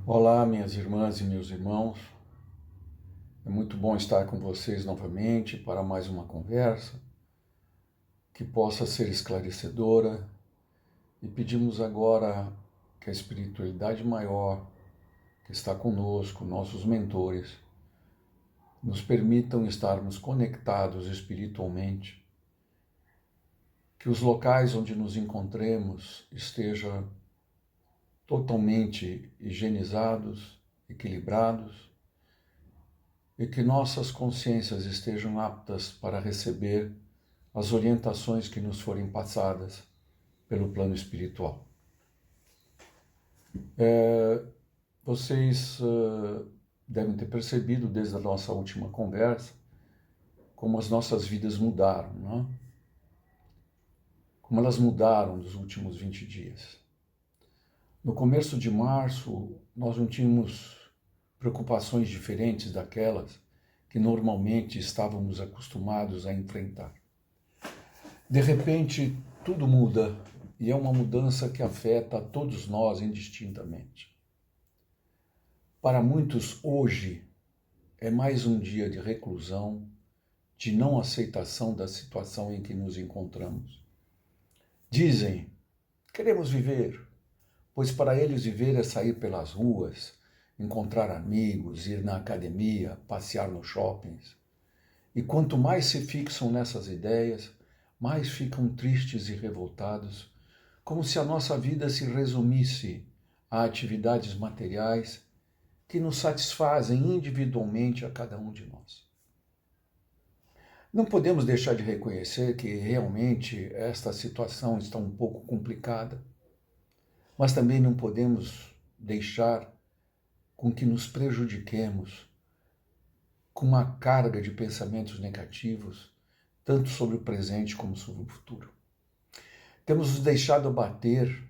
Olá, minhas irmãs e meus irmãos. É muito bom estar com vocês novamente para mais uma conversa que possa ser esclarecedora e pedimos agora que a espiritualidade maior que está conosco, nossos mentores, nos permitam estarmos conectados espiritualmente, que os locais onde nos encontremos estejam totalmente higienizados, equilibrados, e que nossas consciências estejam aptas para receber as orientações que nos forem passadas pelo plano espiritual. Vocês devem ter percebido desde a nossa última conversa como as nossas vidas mudaram, não é? Como elas mudaram nos últimos 20 dias. No começo de março, nós não tínhamos preocupações diferentes daquelas que normalmente estávamos acostumados a enfrentar. De repente, tudo muda, e é uma mudança que afeta a todos nós indistintamente. Para muitos, hoje é mais um dia de reclusão, de não aceitação da situação em que nos encontramos. Dizem, queremos viver, pois para eles viver é sair pelas ruas, encontrar amigos, ir na academia, passear nos shoppings. E quanto mais se fixam nessas ideias, mais ficam tristes e revoltados, como se a nossa vida se resumisse a atividades materiais que nos satisfazem individualmente a cada um de nós. Não podemos deixar de reconhecer que realmente esta situação está um pouco complicada, mas também não podemos deixar com que nos prejudiquemos com uma carga de pensamentos negativos, tanto sobre o presente como sobre o futuro. Temos nos deixado abater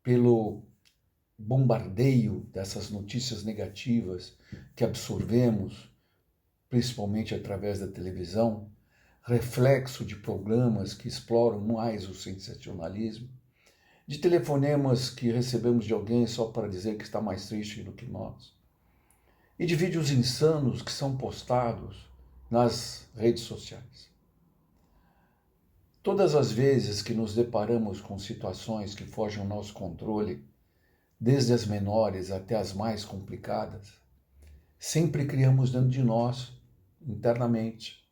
pelo bombardeio dessas notícias negativas que absorvemos, principalmente através da televisão, reflexo de programas que exploram mais o sensacionalismo, de telefonemas que recebemos de alguém só para dizer que está mais triste do que nós, e de vídeos insanos que são postados nas redes sociais. Todas as vezes que nos deparamos com situações que fogem ao nosso controle, desde as menores até as mais complicadas, sempre criamos dentro de nós, internamente,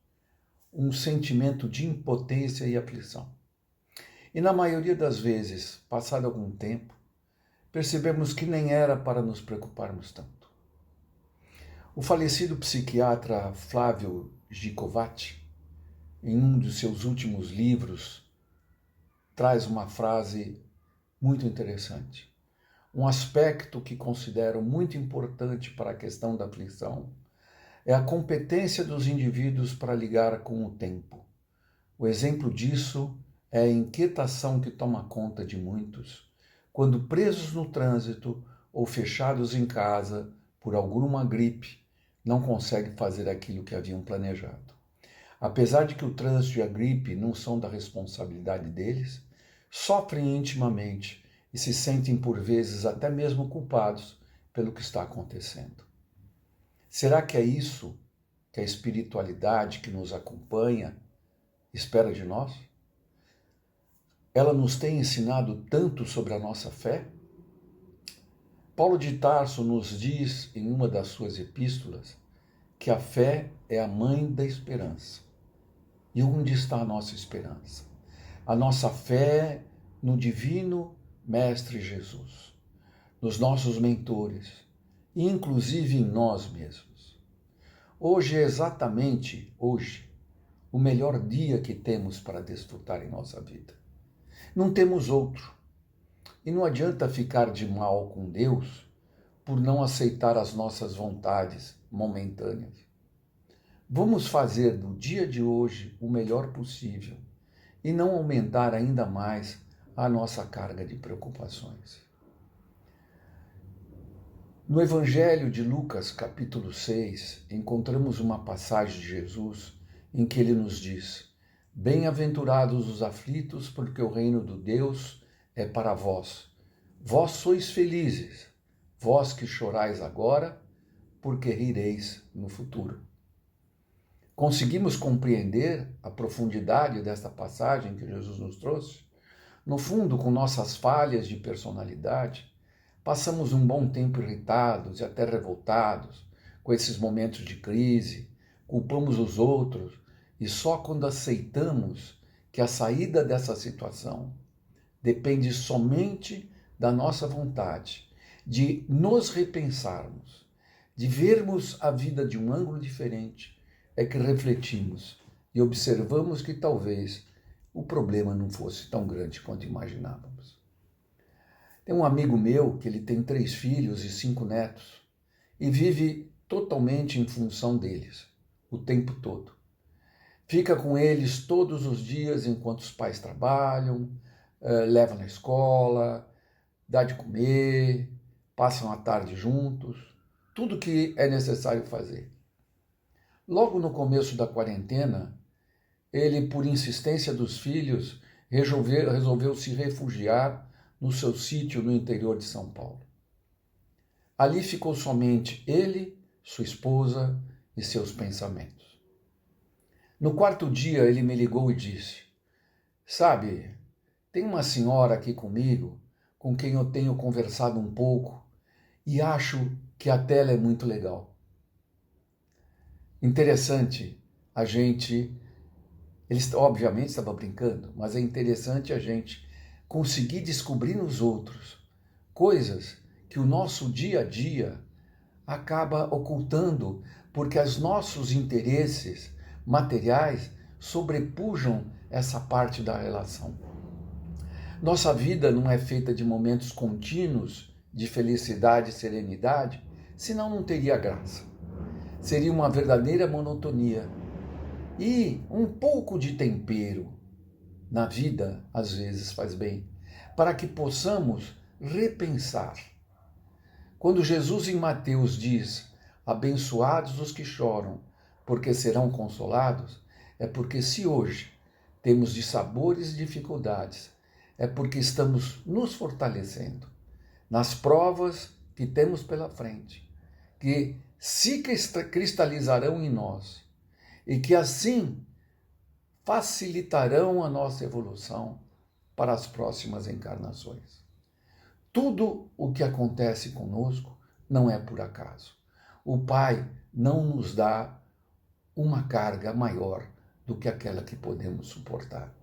um sentimento de impotência e aflição. E na maioria das vezes, passado algum tempo, percebemos que nem era para nos preocuparmos tanto. O falecido psiquiatra Flávio Gicovati, em um dos seus últimos livros, traz uma frase muito interessante. Um aspecto que considero muito importante para a questão da aflição é a competência dos indivíduos para ligar com o tempo. O exemplo disso é a inquietação que toma conta de muitos, quando presos no trânsito ou fechados em casa por alguma gripe, não conseguem fazer aquilo que haviam planejado. Apesar de que o trânsito e a gripe não são da responsabilidade deles, sofrem intimamente e se sentem por vezes até mesmo culpados pelo que está acontecendo. Será que é isso que a espiritualidade que nos acompanha espera de nós? Ela nos tem ensinado tanto sobre a nossa fé? Paulo de Tarso nos diz em uma das suas epístolas que a fé é a mãe da esperança. E onde está a nossa esperança? A nossa fé no divino Mestre Jesus, nos nossos mentores, e inclusive em nós mesmos. Hoje é exatamente hoje o melhor dia que temos para desfrutar em nossa vida. Não temos outro. E não adianta ficar de mal com Deus por não aceitar as nossas vontades momentâneas. Vamos fazer do dia de hoje o melhor possível e não aumentar ainda mais a nossa carga de preocupações. No Evangelho de Lucas, capítulo 6, encontramos uma passagem de Jesus em que ele nos diz: Bem-aventurados os aflitos, porque o reino de Deus é para vós. Vós sois felizes, vós que chorais agora, porque rireis no futuro. Conseguimos compreender a profundidade desta passagem que Jesus nos trouxe? No fundo, com nossas falhas de personalidade, passamos um bom tempo irritados e até revoltados com esses momentos de crise, culpamos os outros e só quando aceitamos que a saída dessa situação depende somente da nossa vontade, de nos repensarmos, de vermos a vida de um ângulo diferente, é que refletimos e observamos que talvez o problema não fosse tão grande quanto imaginávamos. Tem um amigo meu que ele tem 3 filhos e 5 netos e vive totalmente em função deles, o tempo todo. Fica com eles todos os dias enquanto os pais trabalham, leva na escola, dá de comer, passam a tarde juntos, tudo que é necessário fazer. Logo no começo da quarentena, ele, por insistência dos filhos, resolveu se refugiar no seu sítio no interior de São Paulo. Ali ficou somente ele, sua esposa e seus pensamentos. No 4º dia, ele me ligou e disse: sabe, tem uma senhora aqui comigo, com quem eu tenho conversado um pouco, e acho que até ela é muito legal. Interessante ele obviamente estava brincando, mas é interessante a gente conseguir descobrir nos outros coisas que o nosso dia a dia acaba ocultando, porque os nossos interesses materiais sobrepujam essa parte da relação. Nossa vida não é feita de momentos contínuos de felicidade e serenidade, senão não teria graça. Seria uma verdadeira monotonia. E um pouco de tempero na vida, às vezes, faz bem, para que possamos repensar. Quando Jesus em Mateus diz: abençoados os que choram, porque serão consolados, é porque se hoje temos dissabores e dificuldades, é porque estamos nos fortalecendo nas provas que temos pela frente, que se cristalizarão em nós e que assim facilitarão a nossa evolução para as próximas encarnações. Tudo o que acontece conosco não é por acaso. O Pai não nos dá uma carga maior do que aquela que podemos suportar.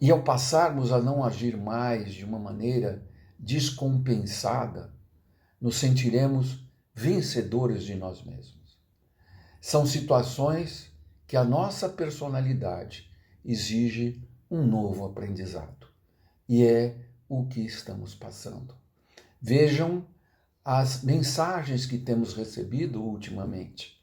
E ao passarmos a não agir mais de uma maneira descompensada, nos sentiremos vencedores de nós mesmos. São situações que a nossa personalidade exige um novo aprendizado. E é o que estamos passando. Vejam as mensagens que temos recebido ultimamente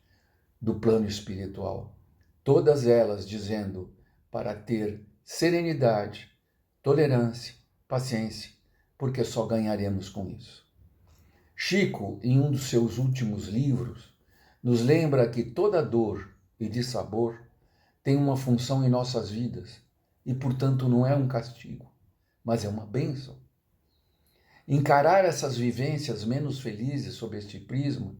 do plano espiritual. Todas elas dizendo para ter serenidade, tolerância, paciência, porque só ganharemos com isso. Chico, em um dos seus últimos livros, nos lembra que toda dor e dissabor tem uma função em nossas vidas e, portanto, não é um castigo, mas é uma bênção. Encarar essas vivências menos felizes sob este prisma,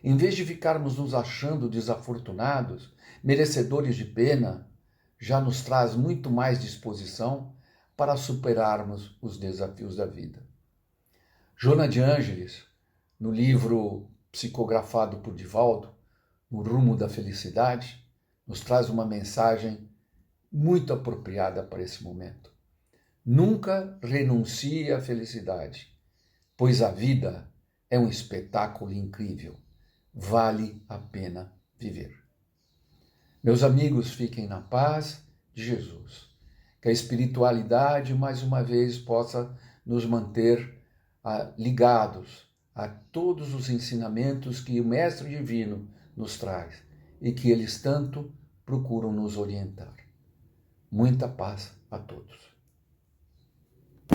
em vez de ficarmos nos achando desafortunados, merecedores de pena, já nos traz muito mais disposição para superarmos os desafios da vida. Joana de Ângeles, no livro psicografado por Divaldo, No Rumo da Felicidade, nos traz uma mensagem muito apropriada para esse momento. Nunca renuncie à felicidade, pois a vida é um espetáculo incrível. Vale a pena viver. Meus amigos, fiquem na paz de Jesus. Que a espiritualidade, mais uma vez, possa nos manter ligados a todos os ensinamentos que o Mestre Divino nos traz e que eles tanto procuram nos orientar. Muita paz a todos.